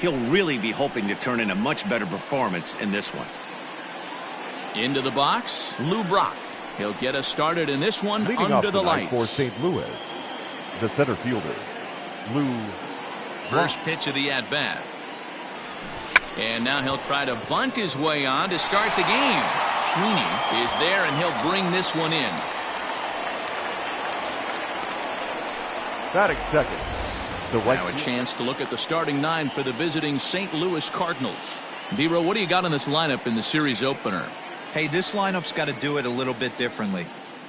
he'll really be hoping to turn in a much better performance in this one. Into the box, Lou Brock. He'll get us started in this one. Leading under the lights. For St. Louis, the center fielder, Lou Brock. First pitch of the at-bat. And now he'll try to bunt his way on to start the game. Sweeney is there, and he'll bring this one in. Batting second. Now a chance to look at the starting nine for the visiting St. Louis Cardinals. D-Row, what do you got in this lineup in the series opener? Hey, this lineup's got to do it a little bit differently.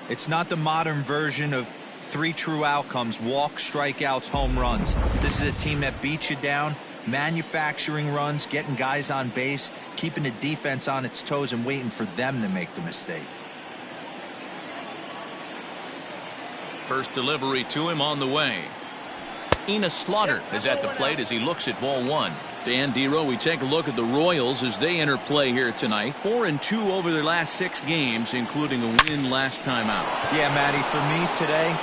It's not the modern version of 3 true outcomes: walks, strikeouts, home runs. This is a team that beats you down, manufacturing runs, getting guys on base, keeping the defense on its toes and waiting for them to make the mistake. First delivery to him on the way. Enos Slaughter is at the plate as he looks at ball one. Dan, D-Row, we take a look at the Royals as they enter play here tonight. 4-2 over their last 6 games, including a win last time out. Yeah, Matty, for me today.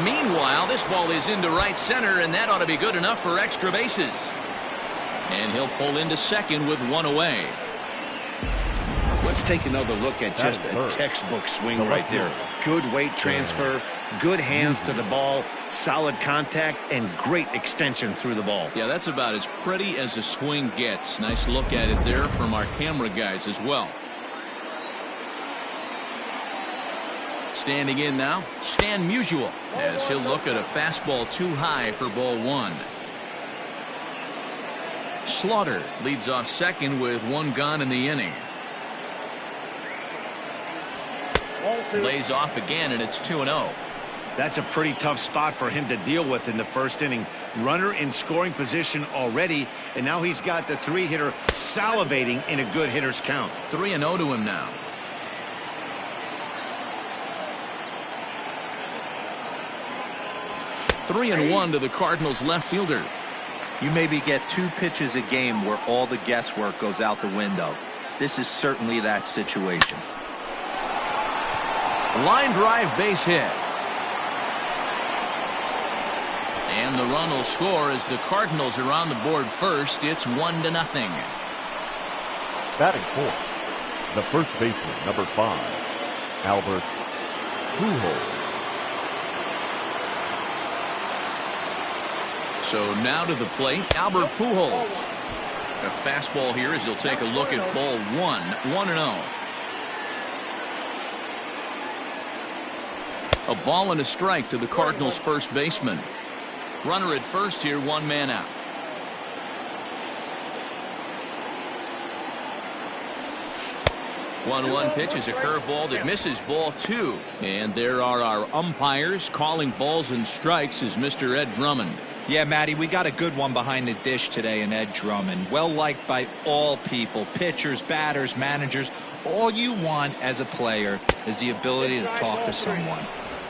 Meanwhile, this ball is into right center, and that ought to be good enough for extra bases. And he'll pull into second with 1 away. Let's take another look at just a textbook swing right there. Good weight transfer, good hands to the ball, solid contact, and great extension through the ball. Yeah, that's about as pretty as a swing gets. Nice look at it there from our camera guys as well. Standing in now, Stan Musial, as he'll look at a fastball too high for ball one. Slaughter leads off second with 1 gone in the inning. Lays off again, and it's 2-0. That's a pretty tough spot for him to deal with in the first inning. Runner in scoring position already, and now he's got the 3-hitter salivating in a good hitter's count. 3-0 to him now. Three and 1 to the Cardinals left fielder. You maybe get 2 pitches a game where all the guesswork goes out the window. This is certainly that situation. Line drive, base hit. And the run will score as the Cardinals are on the board first. It's 1-0. Batting fourth, the first baseman, number 5, Albert Pujols. So now to the plate, Albert Pujols. A fastball here as he'll take a look at ball 1, 1-0. A ball and a strike to the Cardinals' first baseman. Runner at first here, 1 man out. One pitch is a curveball that misses ball 2. And there are our umpires calling balls and strikes as Mr. Ed Drummond. Yeah, Matty, we got a good one behind the dish today in Ed Drummond. Well liked by all people, pitchers, batters, managers. All you want as a player is the ability to talk to someone.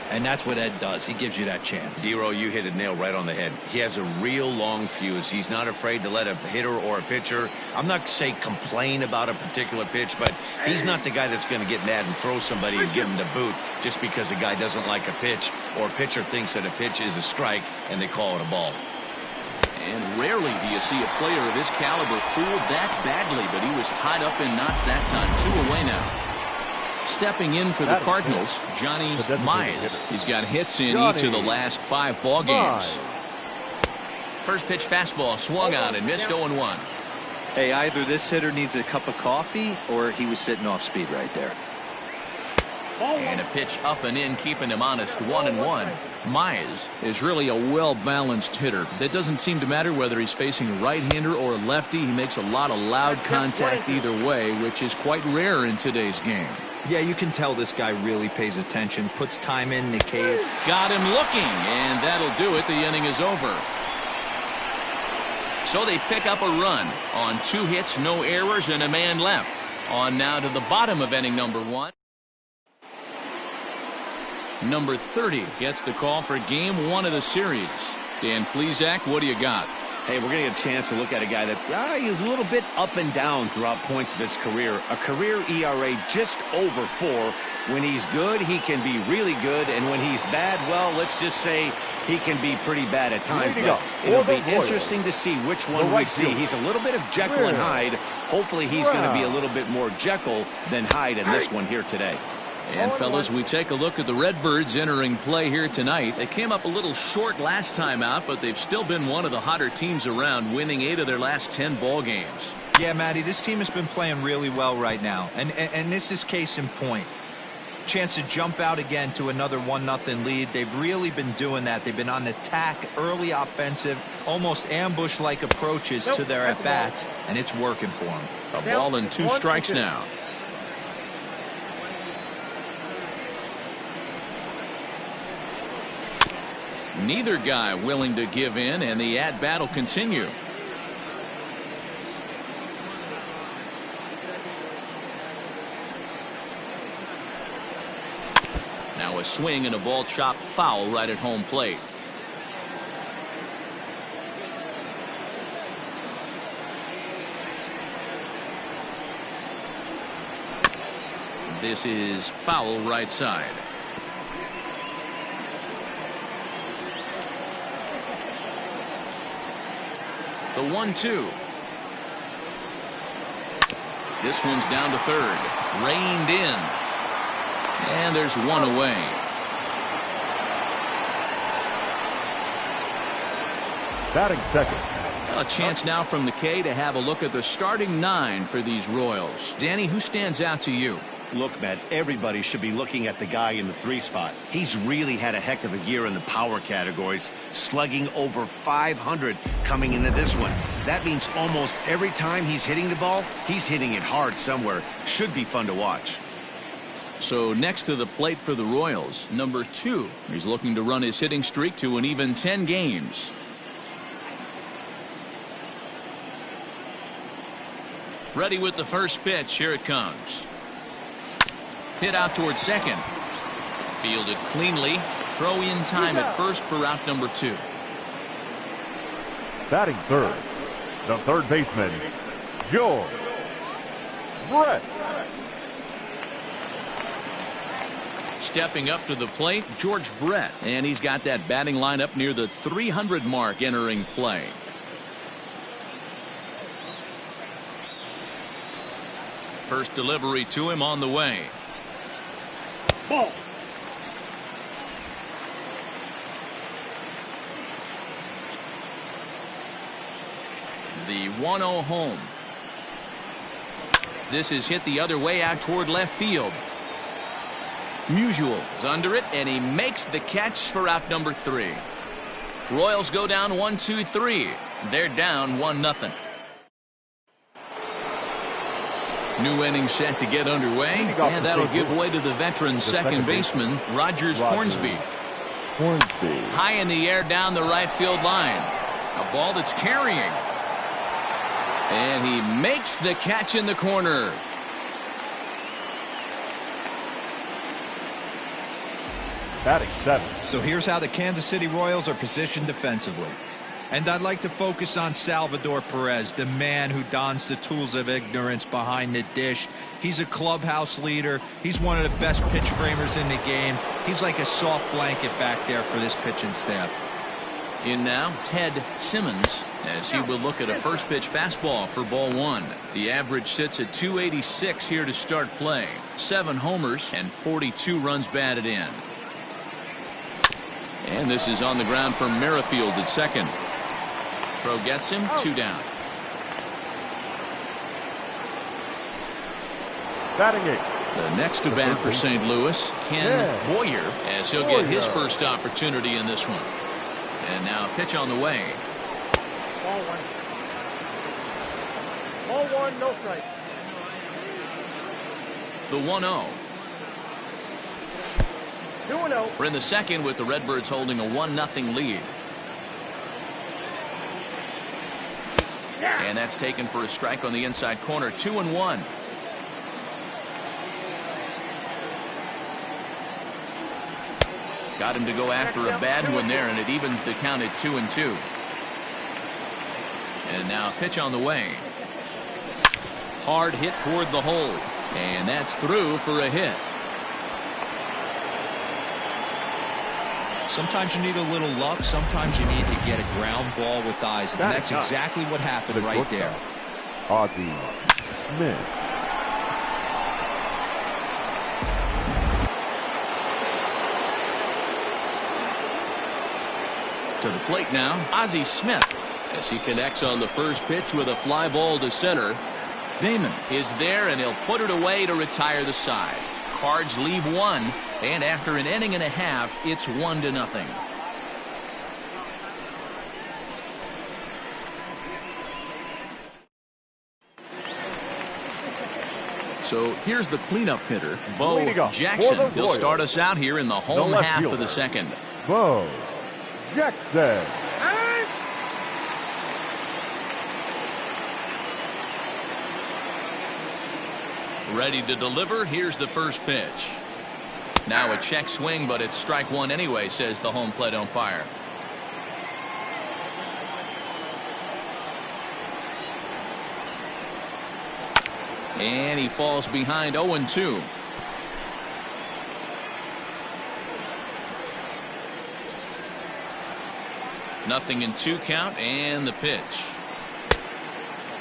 And that's what Ed does. He gives you that chance. D-Row, you hit a nail right on the head. He has a real long fuse. He's not afraid to let a hitter or a pitcher, I'm not say complain about a particular pitch, but he's not the guy that's going to get mad and throw somebody and give him the boot just because a guy doesn't like a pitch or a pitcher thinks that a pitch is a strike and they call it a ball. And rarely do you see a player of his caliber fooled that badly, but he was tied up in knots that time. 2 away now. Stepping in for the Cardinals, Johnny Mize. He's got hits in each of the last 5 ball games. First pitch fastball swung on and missed 0-1. Hey, either this hitter needs a cup of coffee or he was sitting off speed right there. And a pitch up and in, keeping him honest, 1-1. Mize is really a well-balanced hitter. That doesn't seem to matter whether he's facing a right-hander or a lefty. He makes a lot of loud contact either way, which is quite rare in today's game. Yeah, you can tell this guy really pays attention, puts time in the cave. Got him looking, and that'll do it. The inning is over. So they pick up a run on 2 hits, no errors, and a man left. On now to the bottom of inning number 1. Number 30 gets the call for game 1 of the series. Dan Plesac, what do you got? Hey, we're going to get a chance to look at a guy that he's a little bit up and down throughout points of his career. A career ERA just over 4. When he's good, he can be really good. And when he's bad, well, let's just say he can be pretty bad at times. But it'll be interesting to see which one we see. He's a little bit of Jekyll and Hyde. Hopefully he's going to be a little bit more Jekyll than Hyde in this one here today. And, fellas, we take a look at the Redbirds entering play here tonight. They came up a little short last time out, but they've still been one of the hotter teams around, winning 8 of their last 10 ball games. Yeah, Matty, this team has been playing really well right now. And this is case in point. Chance to jump out again to another 1-0 lead. They've really been doing that. They've been on attack, early offensive, almost ambush-like approaches to their at-bats, and it's working for them. A ball and 2 strikes now. Neither guy willing to give in, and the at-bat will continue. Now a swing and a ball chopped foul right at home plate. This is foul right side. The 1-2. This one's down to third. Reined in. And there's one away. Batting second. A chance now from McKay to have a look at the starting 9 for these Royals. Danny, who stands out to you? Look, Matt, everybody should be looking at the guy in the 3 spot. He's really had a heck of a year in the power categories, slugging over 500 coming into this one. That means almost every time he's hitting the ball, he's hitting it hard somewhere. Should be fun to watch. So next to the plate for the Royals, number 2. He's looking to run his hitting streak to an even 10 games. Ready with the first pitch. Here it comes. Hit out towards second. Fielded cleanly. Throw in time at first for out number 2. Batting third, the third baseman, George Brett. Stepping up to the plate, George Brett. And he's got that batting lineup near the 300 mark entering play. First delivery to him on the way. Ball. The 1-0 home. This is hit the other way out toward left field. Musial's under it, and he makes the catch for out number 3. Royals go down 1-2-3. They're down 1-0. New inning set to get underway, and that'll give way to the veteran second baseman, Rogers Hornsby. High in the air down the right field line. A ball that's carrying. And he makes the catch in the corner. Batting 7. So here's how the Kansas City Royals are positioned defensively. And I'd like to focus on Salvador Perez, the man who dons the tools of ignorance behind the dish. He's a clubhouse leader. He's one of the best pitch framers in the game. He's like a soft blanket back there for this pitching staff. In now, Ted Simmons, as he will look at a first pitch fastball for ball 1. The average sits at 286 here to start play. 7 homers and 42 runs batted in. And this is on the ground for Merrifield at second. Throw gets him, 2 down. Batting 8. The next to bat for St. Louis, Ken Boyer, as he'll get his first opportunity in this one. And now a pitch on the way. Ball 1. Ball 1, no strike. The 1-0. 2-0. We're in the second with the Redbirds holding a 1-0 lead. And that's taken for a strike on the inside corner. 2-1. Got him to go after a bad one there, and it evens the count at 2-2. And now pitch on the way. Hard hit toward the hole. And that's through for a hit. Sometimes you need a little luck. Sometimes you need to get a ground ball with eyes. And that's exactly what happened right there. Ozzie Smith. To the plate now, Ozzie Smith, as he connects on the first pitch with a fly ball to center. Damon is there, and he'll put it away to retire the side. Cards leave one, and after an inning and a half, it's 1-0. So here's the cleanup hitter, Bo Jackson. He'll start us out here in the home half of the second. Bo Jackson. Ready to deliver. Here's the first pitch. Now a check swing, but it's strike one anyway, says the home plate umpire. And he falls behind 0-2. Nothing in 2 count, and the pitch.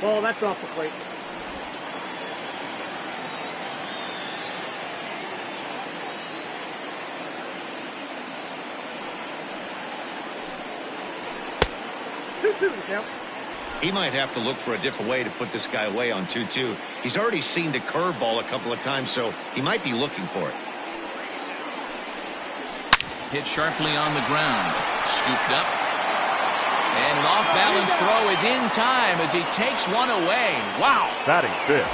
Ball, that's off the plate. He might have to look for a different way to put this guy away on 2-2. He's already seen the curveball a couple of times, so he might be looking for it. Hit sharply on the ground. Scooped up. And an off-balance throw is in time as he takes one away. Wow. Batting fifth.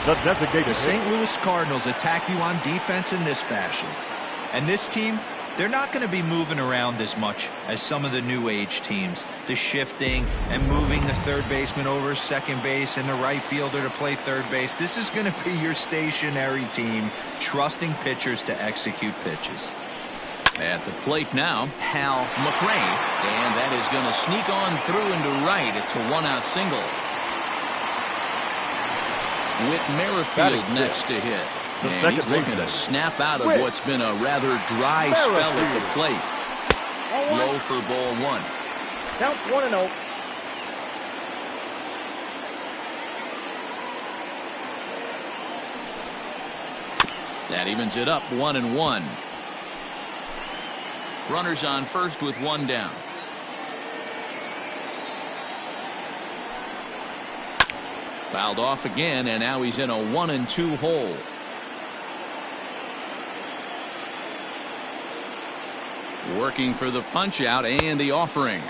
The designated The St. Louis Cardinals attack you on defense in this fashion. And this team, they're not going to be moving around as much as some of the new age teams. The shifting and moving the third baseman over second base and the right fielder to play third base. This is going to be your stationary team, trusting pitchers to execute pitches. At the plate now, Hal McRae. And that is going to sneak on through into right. It's a 1-out single. Whit Merrifield next to hit. And he's looking to snap out of what's been a rather dry spell at the plate. Low for ball one. Count 1-0. That evens it up 1-1. Runners on first with one down. Fouled off again, and now he's in a 1-2 hole. Working for the punch out and the offering.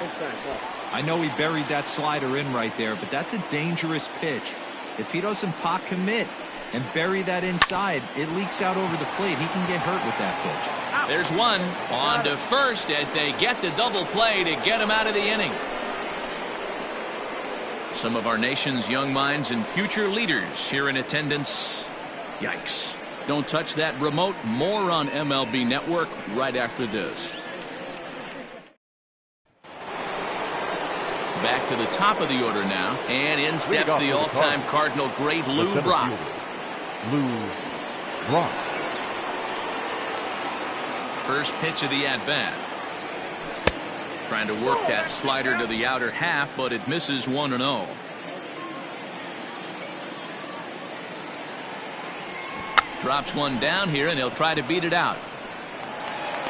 I know he buried that slider in right there, but that's a dangerous pitch. If he doesn't pot commit and bury that inside, it leaks out over the plate. He can get hurt with that pitch. There's one on to first as they get the double play to get him out of the inning. Some of our nation's young minds and future leaders here in attendance. Yikes. Don't touch that remote. More on MLB Network right after this. Back to the top of the order now, and in steps the all-time Cardinal great Lou Brock. Lou Brock. First pitch of the at-bat. Trying to work that slider to the outer half, but it misses 1-0. Drops one down here, and he'll try to beat it out.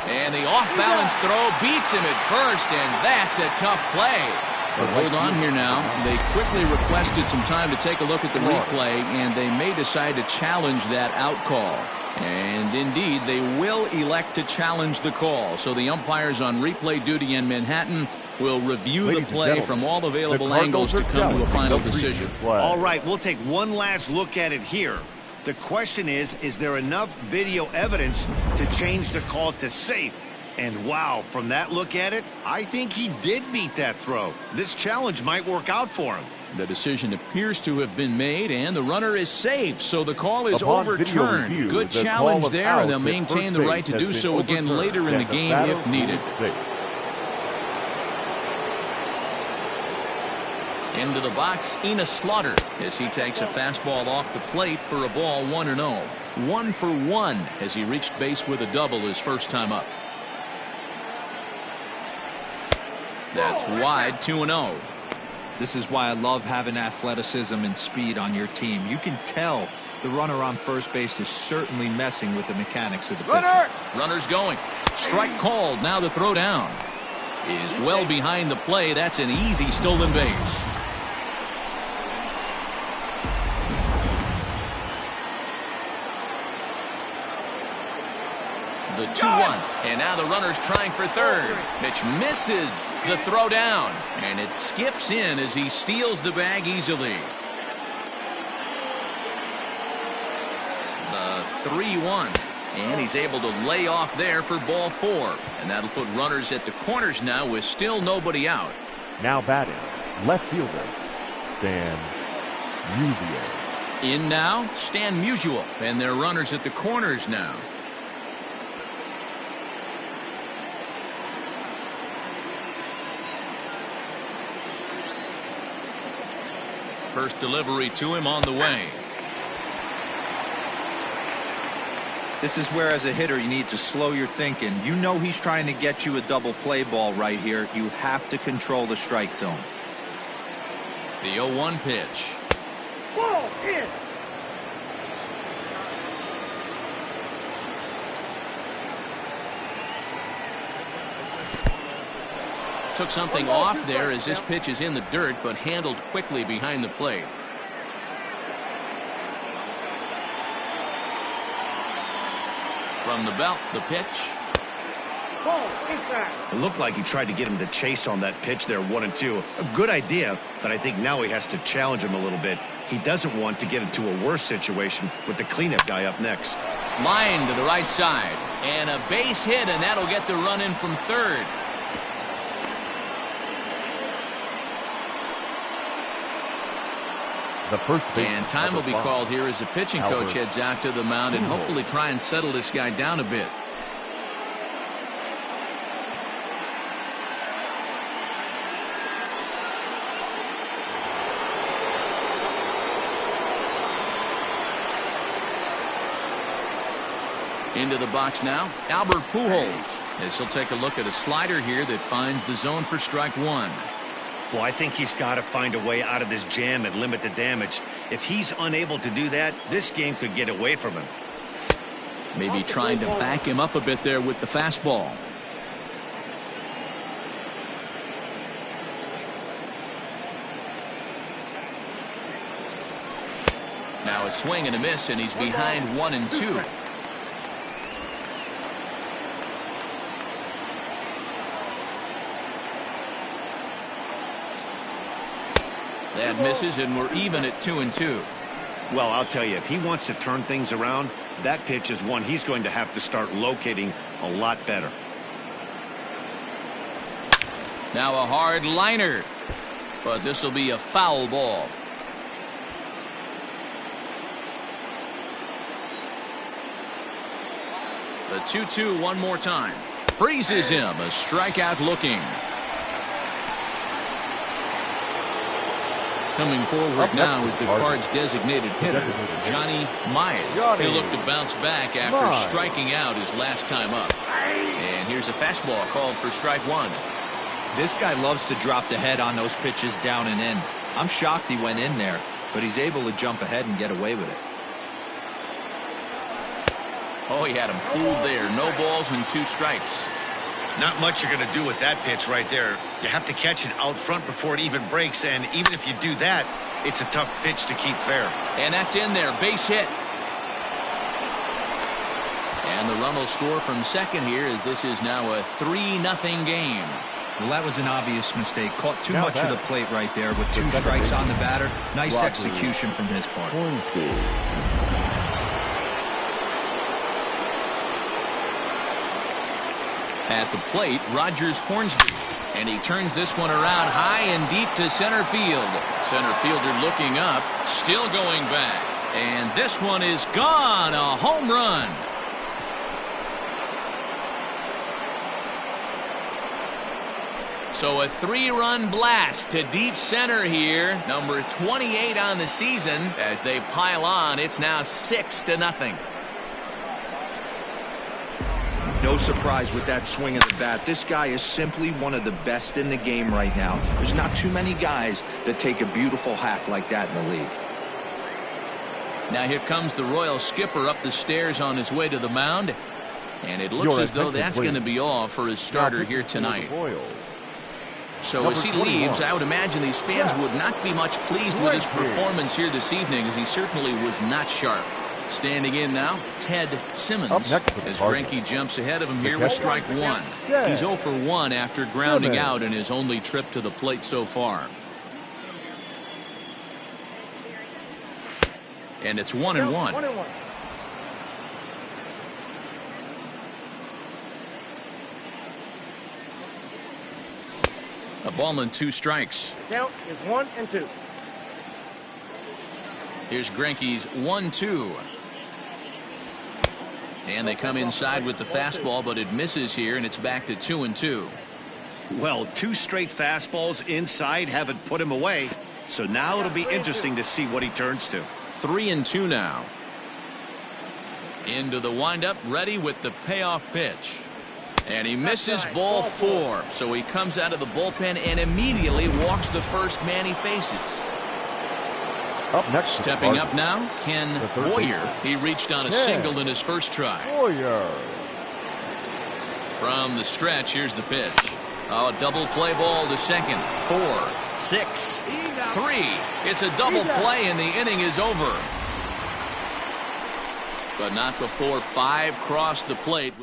And the off-balance throw beats him at first, and that's a tough play. But hold on here now. They quickly requested some time to take a look at the replay, and they may decide to challenge that out call. And indeed, they will elect to challenge the call. So the umpires on replay duty in Manhattan will review the play from all available angles to come to a final decision. All right, we'll take one last look at it here. The question is there enough video evidence to change the call to safe? And wow, from that look at it, I think he did beat that throw. This challenge might work out for him. The decision appears to have been made, and the runner is safe, so the call is overturned. Review, good challenge there, and they'll maintain the right to do so again later in the game if needed. Into the box, Enos Slaughter, as he takes a fastball off the plate for a ball 1-0. 1 for 1 as he reached base with a double his first time up. That's wide, 2-0. This is why I love having athleticism and speed on your team. You can tell the runner on first base is certainly messing with the mechanics of the pitcher. Runner's going. Strike called. Now the throw down is well behind the play. That's an easy stolen base. The 2-1, and now the runner's trying for third. Mitch misses the throw down, and it skips in as he steals the bag easily. The 3-1, and he's able to lay off there for ball 4, and that'll put runners at the corners now with still nobody out. Now batting, left fielder, Stan Musial. In now, Stan Musial, and their runners at the corners now. First delivery to him on the way. This is where, as a hitter, you need to slow your thinking. You know he's trying to get you a double play ball right here. You have to control the strike zone. The 0-1 pitch. Ball in. Took something off there as this pitch is in the dirt, but handled quickly behind the plate. From the belt, the pitch. Ball inside. It looked like he tried to get him to chase on that pitch there, 1-2. A good idea, but I think now he has to challenge him a little bit. He doesn't want to get into a worse situation with the cleanup guy up next. Line to the right side, and a base hit, and that'll get the run in from third. The first base, and time will be called here as the pitching coach heads out to the mound and hopefully try and settle this guy down a bit. Into the box now, Albert Pujols, as he'll take a look at a slider here that finds the zone for strike 1. Well, I think he's got to find a way out of this jam and limit the damage. If he's unable to do that, this game could get away from him. Maybe trying to back him up a bit there with the fastball. Now a swing and a miss, and he's behind 1-2. That misses, and we're even at 2-2. Well, I'll tell you, if he wants to turn things around, that pitch is one he's going to have to start locating a lot better. Now a hard liner, but this will be a foul ball. The 2-2 one more time. Freezes him, a strikeout looking. Coming forward now is the Cards' designated hitter, Johnny Mize. He'll look to bounce back after striking out his last time up. And here's a fastball called for strike 1. This guy loves to drop the head on those pitches down and in. I'm shocked he went in there, but he's able to jump ahead and get away with it. Oh, he had him fooled there. No balls and 2 strikes. Not much you're going to do with that pitch right there. You have to catch it out front before it even breaks, and even if you do that, it's a tough pitch to keep fair. And that's in there. Base hit. And the run will score from second here, as this is now a 3-0 game. Well, that was an obvious mistake. Caught too much of the plate right there with 2 strikes on the batter. Nice execution from his part. At the plate, Rogers Hornsby, and he turns this one around high and deep to center field. Center fielder looking up, still going back, and this one is gone. A home run. So a 3-run blast to deep center here. Number 28 on the season. As they pile on, it's now 6-0. No surprise with that swing of the bat. This guy is simply one of the best in the game right now. There's not too many guys that take a beautiful hack like that in the league. Now here comes the Royal skipper up the stairs on his way to the mound. And it looks as though that's going to be all for his starter here tonight. So as he leaves, I would imagine these fans would not be much pleased with his performance here this evening, as he certainly was not sharp. Standing in now, Ted Simmons, as Greinke jumps ahead of him here with strike one. He's 0 for 1 after grounding out in his only trip to the plate so far. And it's 1-1. A ball and 2 strikes. Count is 1-2. Here's Greinke's 1-2. And they come inside with the fastball, but it misses here, and it's back to 2-2. Well, 2 straight fastballs inside haven't put him away. So now it'll be interesting to see what he turns to. 3-2 now. Into the windup, ready with the payoff pitch. And he misses ball 4. So he comes out of the bullpen and immediately walks the first man he faces. Up next, stepping up now, Ken Boyer. He reached on a single in his first try. Boyer. From the stretch, here's the pitch. Oh, double play ball to second. 4, 6, 3. It's a double play and the inning is over. But not before 5 cross the plate.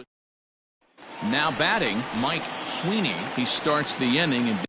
Now batting, Mike Sweeney. He starts the inning and